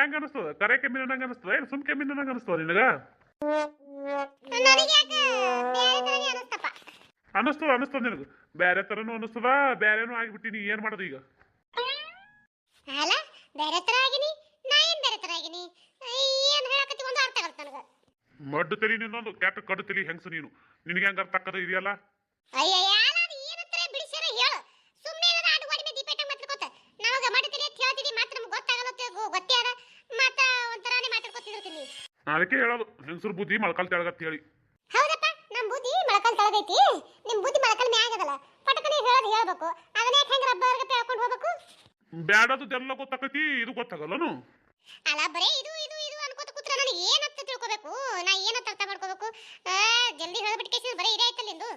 ಹೆಂಗ ಅನಿಸ್ತದ? ಕರೆ ಕೆಮ್ಮಿನ ನಂಗೆ ಅನಿಸ್ತದ ಏನು ಸುಮ್ ಕೆಮ್ಮಿನ ನಂಗೆ ಅನಿಸ್ತದ ನಿನಗ? ಅನಿಸ್ತದ ಅನಿಸ್ತದ ನಿನಗ ಬ್ಯಾರೆ ತರನು ಅನಿಸ್ತದ, ಬ್ಯಾರೇನು ಆಗಿಬಿಟ್ಟಿನಿ. ಏನ್ ಮಾಡೋದು ಈಗ? ಅಲ್ಲ ಬೇರೆ ತರ ಆಗಿನಿ, ನಾ ಏನ್ ಬೇರೆ ತರ ಆಗಿನಿ? ಏನ್ ಹೇಳಕತ್ತಿ ಒಂದು ಅರ್ಥ ಆಗಲ್ಲ ನನಗ. ಮಡ್ಡು ತಲಿ ನಿನ್ನೊಂದು ಕೆಟ್ಟ ಕಡ್ಡು ತಲಿ ಹೆಂಗಸ ನೀನು. ನಿನಗೆ ಹೆಂಗಾರ ತಕ್ಕದ ಇದೆಯಲ್ಲ? ಅಯ್ಯಯ್ಯ ಅದು ಏನಂತಾರೆ ಬಿಡಿಸ್ಯಾರ ಹೇಳು. ಸುಮ್ಮನೆ ಏನಾರ ಆಟ ಗಾಡಿ ಮೇಲೆ ದೀಪೇಟ ಮಾತಾಡ್ಕೋತ ನಮಗ ಮಡ್ಡು ತಲಿ ಅಂತ ಹೇಳ್ತಿದಿ, ಮಾತ್ರ ನಮ್ಗೆ ಗೊತ್ತಾಗಲ್ಲ ಗೊತ್ತೇ ಅದ. ಮತ್ತ ಒಂಥರಾನೇ ಮಾತಾಡ್ಕೋತಿರ್ತೀನಿ. ಅದಕ್ಕೆ ಹೇಳೋದು ಹೆಂಗಸರು ಬುದ್ಧಿ ಮೊಳಕಾಲ್ ತೆಳಗತ್ತ ಹೇಳಿ. ಹೌದಪ್ಪ, ನಮ್ ಬುದ್ಧಿ ಮೊಳಕಾಲ್ ತೆಳಗೈತಿ, ನಿಮ್ ಬುದ್ಧಿ ಮೊಳಕಾಲ್ ಮ್ಯಾಗದಲ್ಲ. ಪಟಕನೆ ಹೇಳೋದು ಹೇಳ್ಬೇಕು, ಅದನ್ನ ಯಾಕೆ ಹೆಂಗ ರಬ್ಬರ್ಗೆ ಹೇಳ್ಕೊಂಡು ಹೋಗ್ಬೇಕು? ಬ್ಯಾಡದೆಲ್ಲ ಗೊತ್ತಾಕತಿ, ಇದು ಗೊತ್ತಾಗಲ್ಲನು? ಅಲ್ಲ ಬರೇ ಇದು ಇದು ಇದು ಅನ್ಕೋತ ಕೂತ್ರ ನನಗೆ ಏನಂತ ತಿಳ್ಕೊಬೇಕು? ನಾ ಏನಂತ ಅರ್ಥ ಮಾಡ್ಕೋಬೇಕು? ಜಲ್ದಿ ಹೇಳ್ಬಿಟ್ಟು ಕೇಸಿದ್ರೆ ಬರೀ ಇದೇ ಆಯ್ತಲ್ಲ ನಿಂದು.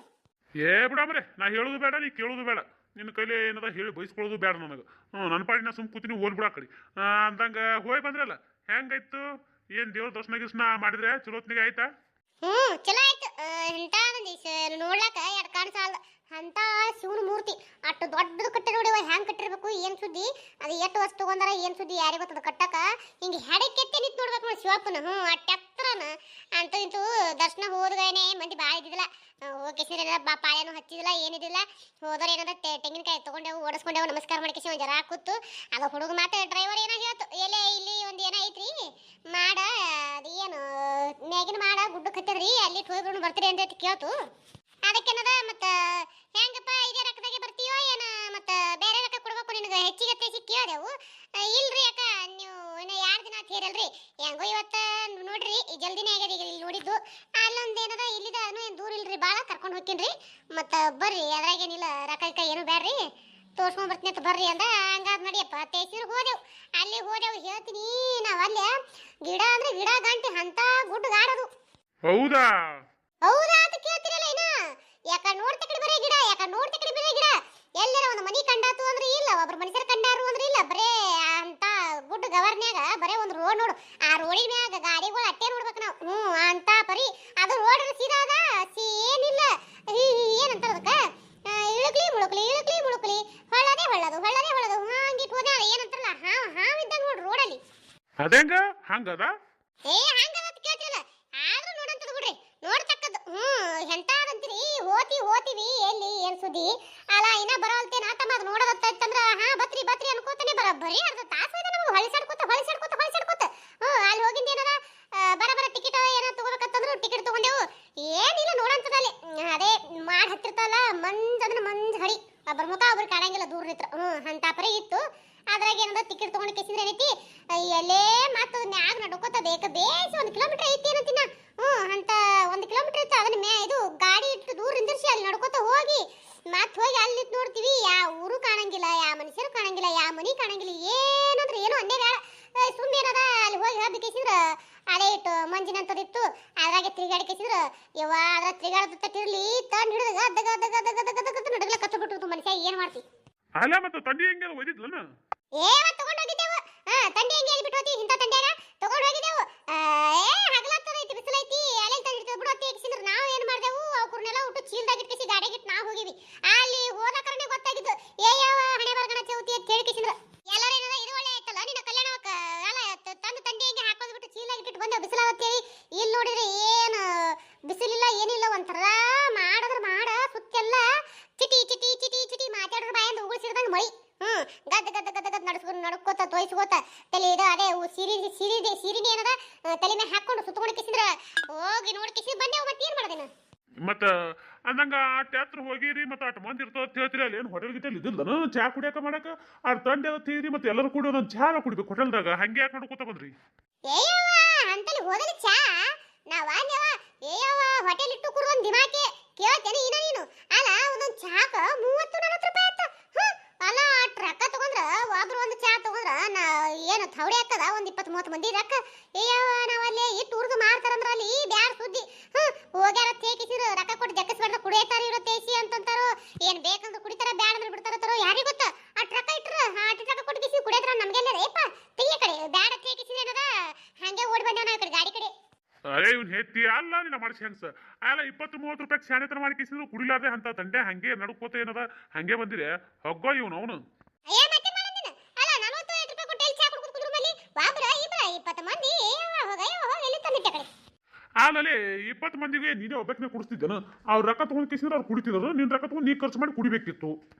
ಏ ಬಿಡಾಮ್ರೆ, ನಾ ಹೇಳೋದು ಬೇಡ, ನೀ ಕೇಳೋದು ಬೇಡ. ನಿನ್ನ ಕೈಲಿ ಏನದ ಹೇಳಿ ಬಯಸ್ಕೊಳ್ಳೋದು ಬೇಡ ನನಗೆ. ನನ್ನ ಪಾಡಿ ನಾ ಸುಮ್ ಕೂತೀನಿ, ಹೋಲ್ ಬಿಡ ಕಡೆ ಅಂದಂಗ ಹೋಗಿ ಬಂದ್ರಲ್ಲ. ಹೆಂಗಾಯ್ತು? ಏನ್ ದೇವ್ರ ದರ್ಶನ ಗಿರ್ಶನ ಮಾಡಿದ್ರೆ ಚಲೋತ್ನಿಗೆ ಆಯ್ತಾ? ಚಲೋ ಆಯ್ತು. ಎಂತ ನೋಡ್ಲಾಕ ಎರಡು ಕಾಣಿಸಲ್ಲ ಅಂತ ಶಿವನ ಮೂರ್ತಿ ಅಷ್ಟು ದೊಡ್ಡದು ಕಟ್ಟೆ ನೋಡಿ. ಹ್ಯಾಂಗ್ ಕಟ್ಟಿರ್ಬೇಕು, ಏನ್ ಸುದ್ದಿ ಅದು, ಎಷ್ಟು ವರ್ಷ ತಗೊಂಡಾರ ಏನ್ ಸುದ್ದಿ ಯಾರಿಗೆ ಗೊತ್ತದ ಕಟ್ಟಕ. ಹಿಂಗೆ ಹೆಡೆ ಕೆತ್ತೆ ನಿಂತು ನೋಡ್ಬೇಕು ನೋಡಿ ಶಿವಪ್ಪನ. ಅಟ್ಟೆತ್ರನ ಅಂತ ಇಂತೂ ದರ್ಶನ ಹೋದ್ಗೇನೆ ಮಂದಿ ಭಾಳ ಇದ್ದಿದ್ದಿಲ್ಲ. ಹೋಗಿ ಪಾಳ್ಯನೂ ಹಚ್ಚಿದಿಲ್ಲ, ಏನಿದಿಲ್ಲ. ಹೋದವ್ರು ಏನಾರ ತೆಂಗಿನಕಾಯಿ ತಗೊಂಡೆವು, ಓಡಿಸ್ಕೊಂಡೆವು, ನಮಸ್ಕಾರ ಮಾಡ್ಕೇಸಿ ಒಂದು ಜರ ಕೂತು. ಅದು ಹುಡುಗ ಮಾತ್ರ ಡ್ರೈವರ್ ಏನೋ ಹೇಳ್ತು, ಎಲ್ಲೇ ಇಲ್ಲಿ ಒಂದು ಏನೈತ್ರಿ ಮಾಡ, ಅದು ಏನು ಮ್ಯಾಗಿನ ಮಾಡ ಗುಡ್ಡಕ್ಕೆ ಹತ್ತದ್ರಿ, ಅಲ್ಲಿ ಹೋಗಿ ಬರ್ತೀರಿ ಅಂತ ಕೇಳ್ತು. ಅದಕ್ಕೇನದ ಮತ್ತ ಹೆಂಗಪ್ಪ ಇದೇ ರೊಕ್ಕದಾಗೆ ಬರ್ತೀಯೋ ಏನ ಮತ್ತ ಬೇರೆ ರೊಕ್ಕ ಕೊಡ್ಬೇಕು ನಿನಗೆ ಹೆಚ್ಚಿಗೆ ತೇಸಿ ಕೇಳ್ದೆವು. ಇಲ್ರಿ ಅಕ್ಕ ನೀವು ಇನ್ನು 2 ದಿನ ಆತೀರಲ್ರಿ, ಹೆಂಗೋ ಇವತ್ತ ನೋಡ್ರಿ ಜಲ್ದಿನೇ ಆಗ್ಯದ. ಈಗ ಇಲ್ಲಿ ನೋಡಿದ್ದು ಅಲ್ಲೊಂದು ಏನದ ಇಲ್ಲಿದ ಏನು ದೂರ ಇಲ್ರಿ, ಭಾಳ ಕರ್ಕೊಂಡು ಹೋಗ್ತೀನಿ ಮತ್ತ ಬರ್ರಿ, ಅದ್ರಾಗೇನಿಲ್ಲ ರೊಕ್ಕ ಏನು ಬ್ಯಾಡ್ರಿ, ತೋರ್ಸ್ಕೊಂಡ್ ಬರ್ತೀನಿ ಅಂತ ಬರ್ರಿ ಅಂದ. ಹಂಗಾದ್ ನಡಿಯಪ್ಪ ತೇಸಿರು ಹೋದೆವು. ಅಲ್ಲಿ ಹೋದೆವು ಹೇಳ್ತೀನಿ ನಾವ್ ಅಲ್ಲೇ ಗಿಡ ಅಂದ್ರೆ ಗಿಡ ಗಂಟೆ ಅಂತ ಗುಡ್ಡ ಗಾಡೋದು. ಹೌದಾ ಹೌದಾ ಅಂತ ಕೇಳ್ತಿರಲ್ಲ ಇನ್ನ. ಯಾಕ ನೋಡ್ತ ಕಡೆ ಬರೇ ಗಿಡ, ಯಾಕ ನೋಡ್ತ ಕಡೆ ಬರೇ ಗಿಡ. ಎಲ್ಲರ ಒಂದು ಮನಿ ಕಂಡಾತು ಅಂದ್ರೆ ಇಲ್ಲ, ಒಬ್ರು ಮನುಷ್ಯರ ಕಂಡಾರು ಅಂದ್ರೆ ಇಲ್ಲ, ಬರೇ ಅಂತ ಗುಡ್ಡ ಗವರ್ನ್ಯಾಗ ಬರೇ ಒಂದು ರೋಡ್ ನೋಡು. ಆ ರೋಡಿನ ಮ್ಯಾಗ ಗಾಡಿಗಳು ಅಟ್ಟೆ ನೋಡ್ಬೇಕು ನಾವು. ಅಂತ ಪರಿ ಅದು ರೋಡ್ ಸೀದಾ ಅದ, ಏನಿಲ್ಲ ಏನಂತ ಅದಕ್ಕ ಇಳುಕ್ಲಿ ಮುಳುಕ್ಲಿ ಇಳುಕ್ಲಿ ಮುಳುಕ್ಲಿ, ಹೊಳ್ಳದೆ ಹೊಳ್ಳದು ಹೊಳ್ಳದೆ ಹೊಳ್ಳದು ಹಂಗಿಟ್ಟು ಹೋದ. ಏನಂತಾರಲ್ಲ ಹಾವಿದ್ದಂಗ ನೋಡ್ರಿ ರೋಡಲ್ಲಿ. ಅದೇಂಗ ಹಂಗದ? ಏ ಹಂಗದ ಅಂತ ಕೇಳ್ತಿರಲ್ಲ, ಆದ್ರೂ ನೋಡಂತದ ಬಿಡ್ರಿ, ನೋಡ್ತಕ್ಕದ್ದು. ಎಂತಾದಂತೀರಿ ಹೋತೀವಿ ಎಲ್ಲಿ ಏನ್ ಸುದ್ದಿ ಅಲ್ಲ. ಇನ್ನ ಬರೋಲ್ತೇನ ತಮ್ಮ ಅದು ನೋಡೋದತ್ತಂದ್ರ ಬತ್ರಿ ಬತ್ರಿ ಅನ್ಕೋತಾನೆ ಬರೀ ಅರ್ಧ ತಾಸು ಇದೆ ನಮ್ಗೆ ಹೊಳಿಸಾಡ್ಕೋತ ಅಲ್ಲಿ ಹೋಗಿಂದ ಏನದ ಬರ ಟಿಕೆಟ್ ಏನೋ ತಗೋಬೇಕಂತಂದ್ರು ಟಿಕೆಟ್ ತಗೊಂಡೆವು. ಏನಿಲ್ಲ ನೋಡಂತದಲ್ಲಿ ಅದೇ ಮಾಡಿ ಹತ್ತಿರ್ತಲ್ಲ ಮಂಜ್ ಅಂದ್ರೆ ಮಂಜ್ ಹಡಿ, ಒಬ್ಬರ ಮುಖ ಒಬ್ರು ಕಾಣಂಗಿಲ್ಲ ದೂರ ನಿತ್ರ. ಅಂತ ಪರಿ ಇತ್ತು. ಅದ್ರಾಗ ಏನದ ಟಿಕೆಟ್ ತಗೊಂಡು ಕೇಸಿದ್ರೆ ಏನೈತಿ ಎಲ್ಲೇ ಮಾತು ನ್ಯಾಗ ನಡ್ಕೋತ ಬೇಸಿ 1 ಕಿಲೋಮೀಟರ್ ಐತಿ ಏನಂತಿನ. ಅಂತ 1 ಕಿಲೋಮೀಟರ್ ಇತ್ತು. ಅದನ್ನ ಇದು ಗಾಡಿ ಇಟ್ಟು ದೂರ ನಿಂದಿರ್ಸಿ ಅಲ್ಲಿ ನಡ್ಕೋತ ಹೋಗಿ ಮತ್ ಹೋಗಿ ಅಲ್ಲಿ ನೋಡ್ತೀವಿ, ಯಾವ ಊರು ಕಾಣಂಗಿಲ್ಲ, ಯಾವ ಮನುಷ್ಯರು ಕಾಣಂಗಿಲ್ಲ, ಯಾವ ಮನಿ ಕಾಣಂಗಿಲ್ಲ. ಏನಂದ್ರೆ ಏನು ಅನ್ನೇ ಬೇಡ, ಸುಮ್ಮನೆ ಏನದ ಅಲ್ಲಿ ಹೋಗಿ ಹಬ್ಬ ಕೇಸಿದ್ರ ಅದೇ ಇಟ್ಟು ಮಂಜಿನಂತದಿತ್ತು. ಅದ್ರಾಗೆ ತಿರುಗಾಡಿ ಕೇಸಿದ್ರ ಯವ್ವ ಅದ್ರ ತಿರುಗಾಡದ ತಟ್ಟಿರ್ಲಿ ತಂಡ್ ಹಿಡಿದ ಗದ್ದ ಗದ್ದ ಗದ್ದ ಗದ್ದ ಗದ್ದ ಗದ್ದ ನಡಗಲ ಕತ್ತು ಬಿಟ್ಟು ಮನುಷ್ಯ ಏನ್ ಮಾಡ್ತಿ? ಅಲ್ಲ ಮತ್ತೆ ತಂಡಿ ಹೆಂಗೆ ಒಯ್ದಿದ್ಲನ? ತಗೊಂಡ್ ಹೋಗಿದ್ದೆವು. ತಂಡಿ ಹೆಂಗೆ ಎಲ್ಲಿ ಬಿಟ್ಟು ಹೋತಿ? ಇಂಥ ತಂಡ್ಯಾಗ ತಗೊಂಡ್ ಹೋಗಿದ್ದೆವು. ಹಗಲತ್ತದೈತಿ, ಬಿಸಿಲೈತಿ, ಅಲ್ಲೇ ತಂದಿರ್ತದ ಬಿಡು ಹೊತ್ತಿ ಎಕ್ಸಿಂದ್ರ ನಾವು ಏನ್ ಮಾಡ್ದೆವು, ಅವ್ರನ್ನೆಲ್ಲ ಊಟ ಚೀಲ್ದಾಗ ಇಟ್ಕೇಸಿ ಗಾಡಿಗೆ ಇಟ್ಟು ನಾವು ಹೋಗಿವಿ. ಅಲ್ಲಿ ಹೋದಕರನೆ ಗೊತ್ತಾಗಿದ್ದು ಯಾವ ಹಣೆ ಬರಗಣ ಚೌತಿ ಅಂತ ಹೇಳಿಕೇಸಿಂದ್ರ ಎಲ್ಲರೂ ಏನದ ಇದು ಒಳ್ಳೆ ಆಯ್ತಲ್ಲ ನಿನ್ನ ಕಲ್ಯಾಣಕ್ಕ ಅಲ್ಲ ತಂದು ತಂಡಿ ಹೆಂಗೆ ಹಾಕೋದು ಬಿಟ್ಟು ಚೀಲ್ದಾಗ ಇಟ್ಟು ಬಂದೆವು ಬಿಸಿಲಾವತ್ತೇಳಿ. ಇಲ್ಲಿ ನೋಡಿದ್ರೆ ಏನು ಬಿಸಿಲಿಲ್ಲ ಏನಿಲ್ಲ, ಒಂಥರ ಮಾಡಿದ್ರೆ ಮಾಡ ಸುತ್ತೆಲ್ಲ ಚಿಟಿ ಚಿಟಿ ಚಿಟಿ ಚಿಟಿ ಮಾತಾಡಿದ್ರೆ ಬಾಯಿಂದ ಉಗುಳಿಸಿದಂಗೆ ಮಳಿ. ಗದ್ದ ಗದ್ದ ಗದ್ದ ಗದ್ದ ನಡ್ಕೋತ ತೋಯಿಸ್ಕೋತ ತಲೆ ಇದು ಅದೇ ಸೀರಿನ ಏನದ ತಲೆ ಮೇಲೆ ಹಾಕೊಂಡು ಸುತ್ತಕೊಂಡು ಕಿಸಿದ್ರ ಹೋಗಿ ನೋಡಿ ಕಿಸಿ ಬಂದೆವು. ಮತ್ತೆ ಏನ್ ಮಾಡೋದೇನ? ಮತ್ತ ಅಂದಂಗ ಆಟ ಹತ್ರ ಹೋಗಿರಿ, ಮತ್ತೆ ಆಟ ಮಂದಿ ಇರ್ತದ ಅಂತ ಹೇಳ್ತೀರಿ. ಅಲ್ಲಿ ಏನು ಹೋಟೆಲ್ ಗಿಟೆಲ್ ಇದ್ದಿಲ್ಲ ಚಾ ಕುಡಿಯಕ ಮಾಡಕ? ಆ ತಂಡೆ ಅದ ತೀರಿ ಮತ್ತೆ ಎಲ್ಲರೂ ಕೂಡ ಒಂದೊಂದು ಚಾ ಕುಡಿಬೇಕು ಹೋಟೆಲ್ದಾಗ. ಹಂಗೆ ಯಾಕೆ ನೋಡ್ಕೋತ ಬಂದ್ರಿ? ಏಯವ್ವ ಅಂತಲ್ಲಿ ಹೋದಲ್ಲಿ ಚಾ ನಾವಾನ್ಯವ ಏಯವ್ವ ಹೋಟೆಲ್ ಇಟ್ಟು ಕುಡ್ದೊಂದು ದಿಮಾಕೆ ಕೇಳ್ತೇನೆ ಇನ್ನ ನೀನು. ಅಲ್ಲ ಒಂದೊಂದು ಚಾಕ 30-40 ರೂಪಾಯಿ ಆಯ್ತು. ಅಲ್ಲ ರೊಕ್ಕ ತಗೊಂಡ್ರ ಒಬ್ರು ಒಂದು ಚಾ ತಗೊಂಡ್ರ ಏನು ಥವಡಿ ಹಾಕದ ಒಂದು 20-30 ಮಂದಿ ರೊಕ್ಕ. ಏಯವ್ವ ನಾವಲ್ಲಿ ಇಟ್ಟು ಉರ್ದು ಮಾಡ್ತಾರಂದ್ರ ಅಲ್ಲಿ ಬ್ಯಾಡ ಸುದ್ದಿ. ಹೋಗ್ಯಾರ ತೇಕಿಸಿರು ರೊಕ್ಕ ಕೊಟ್ಟು ಜಕ್ಕಸ್ಬಾರ್ದ ಕುಡಿಯತಾರ ಇರೋ ತೇಸಿ ಅಂತಂತಾರೋ, ಏನ್ ಬೇಕಂದ್ರೆ ಕುಡಿತಾರ ಬ್ಯಾಡ ಅಂದ್ರೆ ಬಿಡ್ತಾರೋ ಯಾರಿಗೆ ಗೊತ್ತ. ಅಟ್ ರೊಕ್ಕ ಇಟ್ರ ಅಟ್ ರೊಕ್ಕ ಕೊಟ್ಟು ಕಿಸಿ ಕುಡಿಯದ್ರ ನಮ್ಗೆಲ್ಲ ರೇಪ ತೆಗಿಯ ಕಡೆ ಬ್ಯಾಡ ತೇಕಿಸಿದ ಏನದ ಹಂಗೆ ಓಡಿ ಬಂದೇವ್ ನಾವು ಈ ಕಡೆ ಗಾಡಿ ಕಡೆ. ಅರೆ ಇವ್ನು ಹೆತ್ತಿ ಅಲ್ಲ ನಿನ್ನ ಮಾಡಿಸಿ ಹೆಂಗ್ಸ ಅಲ್ಲ 20-30 ರೂಪಾಯಿ ಶಾಣೆತನ ಮಾಡಿ ಕಿಸಿದ್ರು ಕುಡಿಲಾರ್ದೆ ಅಂತ ತಂಡೆ ಹಂಗೆ ನಡ್ಕೋತ ಏನದ ಹಂಗೆ ಬಂದಿರೆ ಹೊಗ್ಗೋ ಇವನು ಅವನು. ಅಯ್ಯ ಮತ್ತೆ ಮಾಡಂದಿನ ಅಲ್ಲ 45 ರೂಪಾಯಿ ಕೊಟ್ಟು ಎಲ್ಲಿ ಚಾ ಕುಡ್ಕೊಂಡು ಕುಂದ್ರು ಮಲ್ಲಿ ಒಬ್ರ ಇಬ್ರ ಆಮೇಲೆ 20 ಮಂದಿಗೆ ನೀನೇ ಒಬ್ಬನೇ ಕುಡಿಸ್ತಿದ್ದೇನ ಅವ್ರ ರೊಕ್ಕ ತಗೊಂಡ್ ಕಿಸಿದ್ರೆ ಅವ್ರು ಕುಡಿತಿದ್ರು ನಿನ್ ರೊಕ್ಕ ತಗೊಂಡು ನೀ ಖರ್ಚು ಮಾಡಿ ಕುಡಿಬೇಕಿತ್ತು.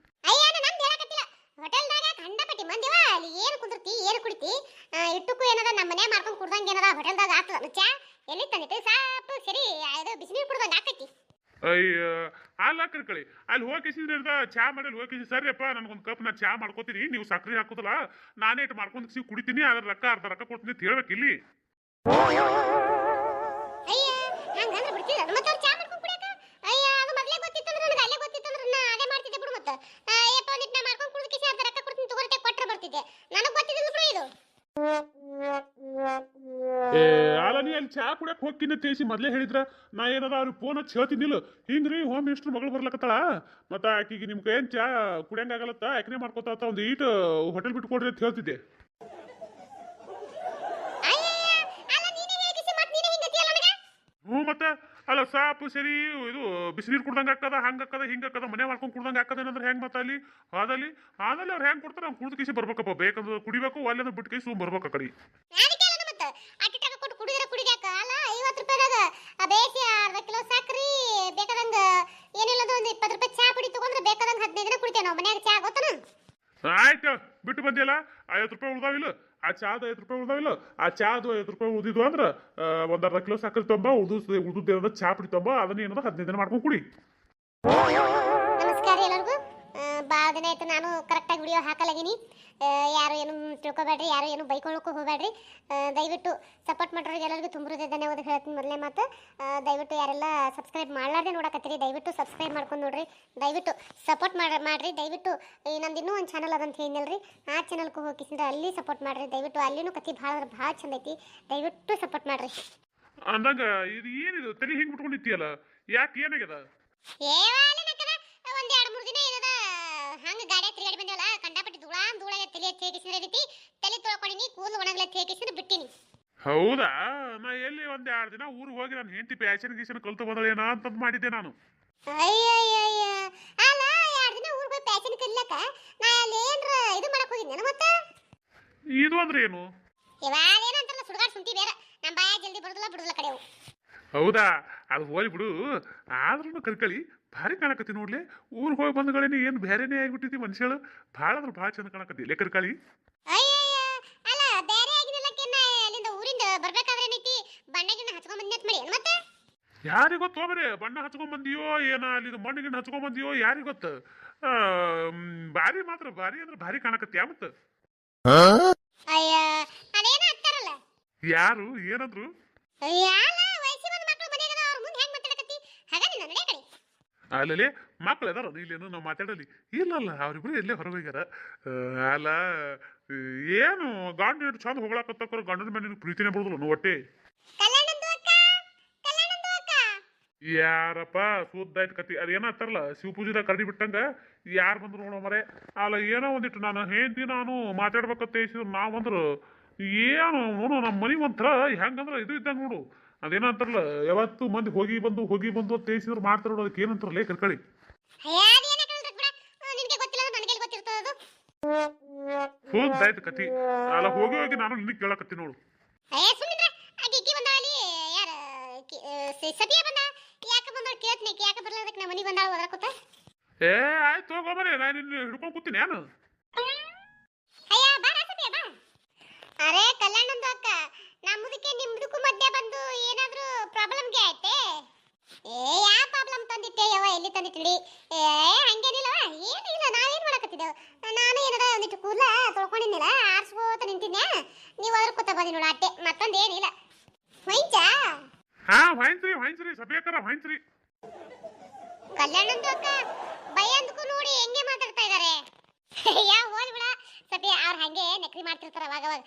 ಅಯ್ಯ ನಂದು ಹೇಳಕತ್ತಿಲ್ಲ ಹೋಟೆಲ್ದಾಗ ಕಂಡಪಟ್ಟಿ ಮಂದಿವ ಅಲ್ಲಿ ಏನು ಕುಂದಿರ್ತಿ ಏನು ಕುಡಿತಿ ಇಟ್ಟಕ್ಕೂ ಏನದ ನಮ್ಮ ಮನೆ ಮಾಡ್ಕೊಂಡು ಕುಡ್ದಂಗೆ ಏನದ ಹೋಟೆಲ್ದಾಗ ಆಗ್ತದ ಚಾ ಎಲ್ಲಿ ತಂದಿಟ್ಟು ಸಾಪು ಸರಿ ಅದು ಬಿಸಿನೀರು ಕುಡ್ದಂಗೆ ಆಕೈತಿ. ಅಯ್ಯ ಹಾಲು ಹಾಕಿರ್ಕಳಿ ಅಲ್ಲಿ ಹೋಗಿಸಿದ್ರಿಂದ ಚಾ ಮಾಡಿ ಹೋಗಿಸಿ ಸರಿಯಪ್ಪ ನನಗೊಂದು ಕಪ್ ನಾ ಚಾ ಮಾಡ್ಕೋತೀನಿ ನೀವು ಸಕ್ರೆ ಹಾಕೋದಿಲ್ಲ ನಾನೇ ಇಟ್ಟು ಮಾಡ್ಕೊಂಡು ಕುಡಿತೀನಿ ಅದ್ರ ರೊಕ್ಕ ಅರ್ಧ ರೊಕ್ಕ ಕೊಡ್ತೀನಿ ಅಂತ ಹೇಳ್ಬೇಕು ಇಲ್ಲಿ. ಅಯ್ಯ ಹಂಗಂದ್ರೆ ಬಿಡ್ತಿಲ್ಲ ಮತ್ತೆ ಅವ್ರು ಚಾ ಮಾಡ್ಕೊಂಡು ಕುಡಿಯಾಕ ಅಯ್ಯ ಅದು ಮೊದಲೇ ಗೊತ್ತಿತ್ತಂದ್ರೆ ನನಗೆ ಅಲ್ಲೇ ಗೊತ್ತಿತ್ತಂದ್ರೆ ನಾ ಅದೇ ಮಾಡ್ತಿದ್ದೆ ಬಿಡು ಮತ್ತೆ ಯಪ್ಪ ಒಂದಿಟ್ಟು ನಾ ಮಾಡ್ಕೊಂಡು ಕುಡಿದಕ್ಕೆ ಅರ್ಧ ರೊಕ್ಕ ಕೊಡ್ತೀನಿ ತಗೋರಟೆ ಕೊಟ್ಟರೆ ಬರ್ತಿದ್ದೆ ನನಗೆ ಗೊತ್ತಿದ್ದಿಲ್ಲ ಬಿಡು ಇದು. ಅಲ್ಲ ನೀ ಅಲ್ಲಿ ಚಾ ಕುಡಿಯಕ್ಕೆ ಹೋಗ್ತೀನಿ ತೇಸಿ ಮೊದಲೇ ಹೇಳಿದ್ರ ನಾ ಏನದ ಅವ್ರಿಗೆ ಫೋನ್ ಹಚ್ಚಿ ಹೇಳ್ತಿದ್ದಿಲ್ಲ ಹಿಂಗ್ರಿ ಹೋಮ್ ಮಿನಿಸ್ಟರ್ ಮಗಳು ಬರ್ಲಕತ್ತಾಳ ಮತ್ತು ಆಕಿಗೆ ನಿಮ್ಮ ಕೈಯನ್ ಚಾ ಕುಡಿಯಂಗಾಗಲತ್ತ ಯಾಕನೇ ಮಾಡ್ಕೊತ ಒಂದು ಈಟ್ ಹೋಟೆಲ್ ಬಿಟ್ಟು ಕೊಡ್ರಿ ಅಂತ ಹೇಳ್ತಿದ್ದೆ. ಹ್ಞೂ ಮತ್ತೆ ಅಲ್ಲ ಸಾಪು ಸರಿ ಇದು ಬಿಸಿನೀರು ಕುಡ್ದಂಗೆ ಹಾಕದ ಹಂಗೆ ಹಾಕದ ಹಿಂಗೆ ಹಾಕದ ಮನೆ ಮಾಡ್ಕೊಂಡು ಕುಡ್ದಂಗೆ ಹಾಕದ ಏನಂದ್ರೆ ಹೆಂಗೆ ಮತ್ತೆ ಅಲ್ಲಿ ಆದಲ್ಲಿ ಅವ್ರು ಹೆಂಗೆ ಕೊಡ್ತಾರೆ ಅವ್ನು ಕುಡ್ದು ಕಿಸಿ ಬರ್ಬೇಕಪ್ಪ ಬೇಕಂದ್ರೆ ಕುಡಿಬೇಕು ಅಲ್ಲೇಂದ್ರೆ ಬಿಟ್ಟು ಕೈ ಸುಮ್ ಬರ್ಬೇಕು ಆ ಕಡೆ. ಆಯ್ತು ಬಿಟ್ಟು ಬಂದಿಲ್ಲ 50 ರೂಪಾಯಿ ಉಳ್ದಾವಿಲ್ಲ ಆ ಚಾದ 50 ರೂಪಾಯಿ ಉಳ್ದಾವಿಲ್ಲ ಆ ಚಾದು 50 ರೂಪಾಯಿ ಉಳಿದಿದ್ವು ಅಂದ್ರೆ ಒಂದು ಅರ್ಧ ಕಿಲೋ ಸಕ್ಕರೆ ತೊಂಬ ಉಳಿದ ಚಾ ಪುಡಿ ತೊಂಬ ಅದನ್ನ ಏನದ 15 ದಿನ ಮಾಡ್ಕೊಂಡು ಕುಡಿ. ನಮಸ್ಕಾರ ಎಲ್ಲರಿಗೂ. ಭಾಳ ದಿನ ಆಯ್ತು ನಾನು ಕರೆಕ್ಟಾಗಿ ವಿಡಿಯೋ ಹಾಕಲಾಗಿನಿ. ಯಾರು ಏನು ತಿಳ್ಕೊಬೇಡ್ರಿ ಯಾರು ಏನು ಬೈಕೊಳ್ಳೋಕ್ಕೂ ಹೋಗಬೇಡ್ರಿ. ದಯವಿಟ್ಟು ಸಪೋರ್ಟ್ ಮಾಡೋರಿಗೆ ಎಲ್ಲರಿಗೂ ತುಂಬ ಧನ್ಯವಾದ ಹೇಳ್ತೀನಿ. ಮೊದಲೇ ಮಾತು ದಯವಿಟ್ಟು ಯಾರೆಲ್ಲ ಸಬ್ಸ್ಕ್ರೈಬ್ ಮಾಡ್ಲಾರ್ದೆ ನೋಡಕತ್ತೀರಿ ದಯವಿಟ್ಟು ಸಬ್ಸ್ಕ್ರೈಬ್ ಮಾಡ್ಕೊಂಡು ನೋಡ್ರಿ. ದಯವಿಟ್ಟು ಸಪೋರ್ಟ್ ಮಾಡ್ರಿ. ದಯವಿಟ್ಟು ನಂದು ಇನ್ನೂ ಒಂದು ಚಾನಲ್ ಅದಂತ ಹೇಳಿನಲ್ರಿ ಆ ಚಾನಲ್ಗೂ ಹೋಗಿಸಿದ್ರೆ ಅಲ್ಲಿ ಸಪೋರ್ಟ್ ಮಾಡ್ರಿ. ದಯವಿಟ್ಟು ಅಲ್ಲಿನೂ ಕತಿ ಭಾಳ ಚಂದ ಐತಿ. ದಯವಿಟ್ಟು ಸಪೋರ್ಟ್ ಮಾಡ್ರಿ. ಅಂದಂಗ ಇದು ಏನಿದು ತಲೆ ಹಿಂಗೆ ಬಿಟ್ಕೊಂಡಿತ್ತೀಯಲ್ಲ ಯಾಕೆ ಏನಾಗ್ಯದ? ಒಂದ್ 2-3 ದಿನ ಏನದ ಹಂಗ ಗಾಡಿ ತಿರುಗಾಡಿ ಬಂದೇವಲ್ಲ ಕಂಡಪಟ್ಟಿ ಧೂಳಾಗ ತಲೆ ತೇಗಿಸಿದ ರೀತಿ ತಲೆ ತೊಳ್ಕೊಂಡಿನಿ ಕೂದಲು ಒಣಗಲ ತೇಗಿಸಿದ ಬಿಟ್ಟಿನಿ. ಹೌದಾ ನಾ ಎಲ್ಲಿ ಒಂದ್ 2 ದಿನ ಊರಿಗೆ ಹೋಗಿ ನಾನು ಹೆಂಡತಿ ಪ್ಯಾಶನ್ ಗೀಶನ್ ಕಲ್ತು ಬಂದಳೇನ ಅಂತಂದ್ ಮಾಡಿದ್ದೆ ನಾನು. ಅಯ್ಯಯ್ಯಯ್ಯ ಅಲ್ಲ 2 ದಿನ ಊರಿಗೆ ಹೋಗಿ ಪ್ಯಾಶನ್ ಕಲಿಯಕ ನಾ ಅಲ್ಲಿ ಏನ್ರ ಇದು ಮಾಡಕ್ ಹೋಗಿದ್ದೆ ಮತ್ತೆ ಇದು ಅಂದ್ರೆ ಏನು? ಇವಾಗ ಏನಂತಾರಲ್ಲ ಸುಡುಗಾಡ್ ಸುಂಟಿ ಬೇರೆ ನಮ್ಮ ಬಾಯ ಜಲ್ದಿ ಬರುದಿಲ್ಲ ಬಿಡುದಿಲ್ಲ ಕಡೆವು. ಹೌದಾ ಅದು ಹೋಗಿ ಬಿಡು ಆದ್ರೂ ಕರ್ಕಳಿ ಭಾರಿ ಕಾಣಕತ್ತಿ ನೋಡ್ಲಿ ಊರಿಗೆ ಹೋಗಿ ಬಂದ್ಗಳೇನೆ ಏನು ಬೇರೆನೇ ಆಗಿಬಿಟ್ಟಿದ್ದಿ ಮನುಷ್ಯಳು ಭಾಳ ಅಂದ್ರೆ ಭಾಳ ಚಂದ ಕಾಣಕತ್ತಿ ಇಲ್ಲೇ ಕರ್ಕಳಿ. ಅಯ್ಯಯ್ಯ ಅಲ್ಲ ಬೇರೆ ಆಗಿನಲ್ಲಕ್ಕೆನ್ನ ಅಲ್ಲಿಂದ ಊರಿಂದ ಬರ್ಬೇಕಾದ್ರೆ ಏನೈತಿ ಬಣ್ಣಗಿನ ಹಚ್ಕೊಂಡ್ ಬಂದ್ನತ್ ಮಾಡಿ ಮತ್ತೆ ಯಾರಿಗೆ ಗೊತ್ತು ಹೋಗ್ರಿ ಬಣ್ಣ ಹಚ್ಕೊಂಡ್ ಬಂದಿಯೋ ಏನ ಅಲ್ಲಿ ಮಣ್ಣಿಗಿನ ಹಚ್ಕೊಂಡ್ ಬಂದಿಯೋ ಯಾರಿಗೆ ಗೊತ್ತು. ಭಾರಿ ಮಾತ್ರ ಭಾರಿ ಅಂದ್ರೆ ಭಾರಿ ಕಾಣಕತ್ತಿ ಮತ್ತ. ಅಯ್ಯ ಅದೇನ ಅಂತಾರಲ್ಲ ಯಾರು ಏನಂದ್ರು? ಯಾಲ ವಯಸ್ಸಿ ಬಂದ ಮಕ್ಕಳು ಮನೆಯಾಗ ಅವ್ರ ಮುಂದೆ ಹೆಂಗ್ ಮಾತಾಡಕತ್ತಿ ಹಾಗ ನಿನ್ನ ನಡೆ ಕಡೆ ಅಲ್ಲಲ್ಲಿ ಮಕ್ಳು ಅದಾರ ಇಲ್ಲೇನು ನಾವು ಮಾತಾಡಲಿ ಇಲ್ಲಲ್ಲ ಅವ್ರಿಬ್ರು ಎಲ್ಲೇ ಹೊರಗೆ ಹೋಗ್ಯಾರ. ಅಲ್ಲ ಏನು ಗಂಡು ಎಷ್ಟು ಚಂದ ಹೋಗ್ಲಾಕತ್ತಕ್ರ ಗಂಡನ ಮೇಲೆ ಪ್ರೀತಿನೇ ಬಿಡುದಿಲ್ಲ ಒಟ್ಟೆ. ಯಾರಪ್ಪ ಸುದ್ದಾಯ್ತು ಕತಿ ಅದೇನತ್ತಾರಲ್ಲ ಶಿವ ಪೂಜೆದಾಗ ಕರಡಿ ಬಿಟ್ಟಂಗ ಯಾರು ಬಂದ್ರು ನೋಡೋ ಮರೆ ಅಲ್ಲ ಏನೋ ಒಂದಿಟ್ಟು ನಾನು ಹೇಳ್ತಿ ನಾನು ಮಾತಾಡ್ಬೇಕಂತ ನಾವಂದ್ರು ಏನು ನೋಡು ನಮ್ಮ ಮನೆ ಒಂಥರ ಹೆಂಗಂದ್ರೆ ಇದು ಇದ್ದಂಗೆ ನೋಡು ಅದೇನಂತಾರಲ್ಲ ಯಾವತ್ತು ಮಂದಿ ಹೋಗಿ ಬಂದು ತೇಸಿದ್ರು ಮಾಡ್ತಾರ ನೋಡು ಅದಕ್ಕೆ ಏನಂತಾರಲ್ಲ ಕರ್ಕಳಿ. ಸುದ್ದಾಯ್ತು ಕತಿ ಅಲ್ಲ ಹೋಗಿ ನಾನು ನಿನಗೆ ಕೇಳಕತ್ತಿ ನೋಡು. ಏ ಆಯ್ತು ಹೋಗೋಬರೇ ನಾನು ನಿನ್ನ ಹಿಡ್ಕೊಂಡು ಕೂತೀನಿ ಏನು. ಅರೆ ಕಲ್ಯಾಣಂದು ಅಕ್ಕ ನಮ್ಮದಕ್ಕೆ ನಿಮ್ದಕ್ಕೂ ಮಧ್ಯೆ ಬಂದು ಏನಾದ್ರೂ ಪ್ರಾಬ್ಲಮ್ಗೆ ಆಯ್ತೆ? ಯಾ ಪ್ರಾಬ್ಲಮ್ ತಂದಿಟ್ಟೆ ಯವ ಎಲ್ಲಿ ತಂದಿಟ್ಟಿಡಿ? ಹಂಗೇನಿಲ್ಲವ ಏನಿಲ್ಲ ನಾವೇನ್ ಮಾಡಕತ್ತಿದ್ದೆವು ನಾನು ಏನಾರ ಒಂದಿಟ್ಟು ಕೂದಲ ತೊಳ್ಕೊಂಡಿದ್ನಿಲ್ಲ ಆರ್ಸ್ಕೋತ ನಿಂತಿದ್ದೆ ನೀವು ಅದ್ರ ಕೂತ ಬಂದಿ ನೋಡ ಅಟ್ಟೆ ಮತ್ತೊಂದು ಏನಿಲ್ಲ. ಹೊಯ್ಚಾ ಹೊಯ್ಸ್ರಿ ಸಭ್ಯಕರ ಹೊಯ್ಸ್ರಿ. ಕಲ್ಯಾಣಂದು ಅಕ್ಕ ಭಯಂದಕ್ಕೂ ನೋಡಿ ಹೆಂಗೆ ಮಾತಾಡ್ತಾ ಇದಾರೆ. ಯಾವ ಹೋಲ್ ಬಿಡ ಸತಿ ಅವ್ರು ಹಂಗೆ ನಕಲಿ ಮಾಡ್ತಿರ್ತಾರ ಅವಾಗವಾಗ.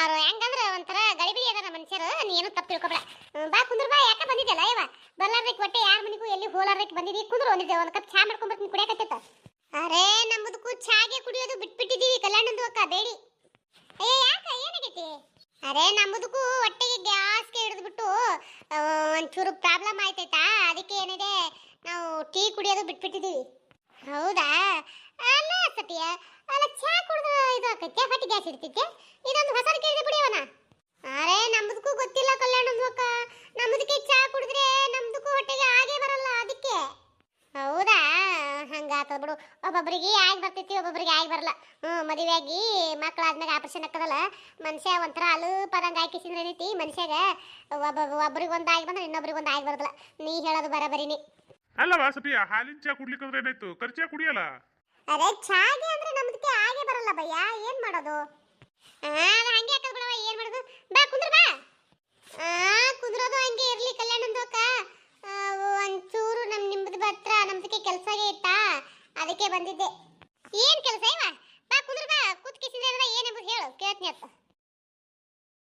ಅವ್ರು ಹೆಂಗಂದ್ರೆ ಒಂಥರ ಗಡಿಬಿಡಿ ಅದಾರ ಮನುಷ್ಯರು ನೀನು ತಪ್ಪು ತಿಳ್ಕೊಬೇಡ. ಬಾ ಕುಂದ್ರ ಬಾ ಯಾಕೆ ಬಂದಿದ್ದಲ್ಲ ಇವ ಬರ್ಲಾರ್ದಕ್ಕೆ ಹೊಟ್ಟೆ ಯಾರ ಮನೆಗೂ ಎಲ್ಲಿ ಹೋಲಾರ್ದಕ್ಕೆ ಬಂದಿದ್ದೀವಿ ಕುಂದ್ರು ಒಂದು ಕಪ್ ಚಾ ಮಾಡ್ಕೊಂಡ್ ಬರ್ತೀನಿ ಕುಡಿಯಕತ್ತೈತ. ಅರೆ ನಮ್ಮದಕ್ಕೂ ಚಾಗೆ ಕುಡಿಯೋದು ಬಿಟ್ಬಿಟ್ಟಿದೀವಿ ಕಲ್ಯಾಣಂದು ಅಕ್ಕ ಬೇಡಿ. ಅಯ್ಯ ಯಾಕ ಏನಾಗೈತಿ? ಅರೆ ನಮ್ಮದಕ್ಕೂ ಹೊಟ್ಟೆಗೆ ಗ್ಯಾಸ್ಗೆ ಹಿಡಿದ್ಬಿಟ್ಟು ಒಂಚೂರು ಪ್ರಾಬ್ಲಮ್ ಆಯ್ತೈತಾ ಅದಕ್ಕೆ ಏನಿದೆ ನಾವು ಟೀ ಕುಡಿಯೋದು ಬಿಟ್ಬಿಟ್ಟಿದೀವಿ. ಹೌದಾ ಅಲ್ಲ ಸತ್ಯ ಅಲ್ಲ ಚಾ ಕುಡಿದ್ರೆ ಇದು ಆಕೈತೆ ಹೊಟ್ಟೆ ಗ್ಯಾಸ್ ಇಡ್ತೈತೆ ಇದೊಂದು ಹೊಸ ಕೇಳಿದೆ ಬಿಡಿಯವನ. ಅರೆ ನಮ್ಮದಕ್ಕೂ ಗೊತ್ತಿಲ್ಲ ಕಲ್ಯಾಣಂದು ಅಕ್ಕ ನಮ್ದಕ್ಕೆ ಚಾ ಕುಡಿದ್ರೆ ನಮ್ದಕ್ಕೂ ಹೊಟ್ಟೆಗೆ ಆಗೇ ಬರಲ್ಲ ಅದಕ್ಕೆ. ಹೌದಾ, ಹಂಗಾತದ ಬಿಡು. ಒಬ್ಬೊಬ್ಬರಿಗೆ ಆಗಿ ಬರ್ತೈತಿ, ಒಬ್ಬೊಬ್ಬರಿಗೆ ಆಗಿ ಬರಲ್ಲ. ಮದುವೆಯಾಗಿ ಮಕ್ಕಳಾದ್ಮೇಲೆ ಆಪರೇಷನ್ ಹಾಕದಲ್ಲ, ಮನುಷ್ಯ ಒಂಥರ ಅಲುಪದಂಗ ಹಾಕಿಸಿದ್ರೆ ಏನೈತಿ ಮನುಷ್ಯಾಗ, ಒಬ್ಬರಿಗೆ ಒಂದು ಆಗಿ ಬಂದ್ರೆ ಇನ್ನೊಬ್ರಿಗೆ ಒಂದು ಆಗಿ ಬರೋದಿಲ್ಲ. ನೀ ಹೇಳೋದು ಬರಬರಿನಿ. ಅಲ್ಲವಾ ಸಫಿಯ, ಹಾಲಿನ ಚಾ ಕುಡ್ಲಿಕ್ಕಂದ್ರೆ ಏನಾಯ್ತು? ಕರ್ಚಾ ಕುಡಿಯಲ್ಲ. ಅದೇ ಚಾಗೆ ಅಂದ್ರೆ ನಮ್ದಕ್ಕೆ ಆಗೇ ಬರಲ್ಲ ಭಯ್ಯ, ಏನ್ ಮಾಡೋದು? ಹಂಗೆ ಹಾಕದ್ ಬಿಡವ, ಏನ್ ಮಾಡೋದು? ಬಾ ಕುಂದ್ರ ಬಾ. ಕುಂದ್ರೋದು ಹಂಗೆ ಇರ್ಲಿ ಕಲ್ಯಾಣಂದೋಕ. ಒಂಚೂರು ನಿಮ್ದು ಹತ್ರ ನಮ್ದಕ್ಕೆ ಕೆಲಸಗೆ ಇತ್ತಾ, ಅದಕ್ಕೆ ಬಂದಿದ್ದೆ. ಏನ್ ಕೆಲಸ ಇವ? ಬಾ ಕುಂದ್ರ ಬಾ, ಕೂತ್ಕಿಸಿದ್ರೆ ಏನೆಂಬುದು ಹೇಳು, ಕೇಳ್ತೀನಿ ಅಂತ.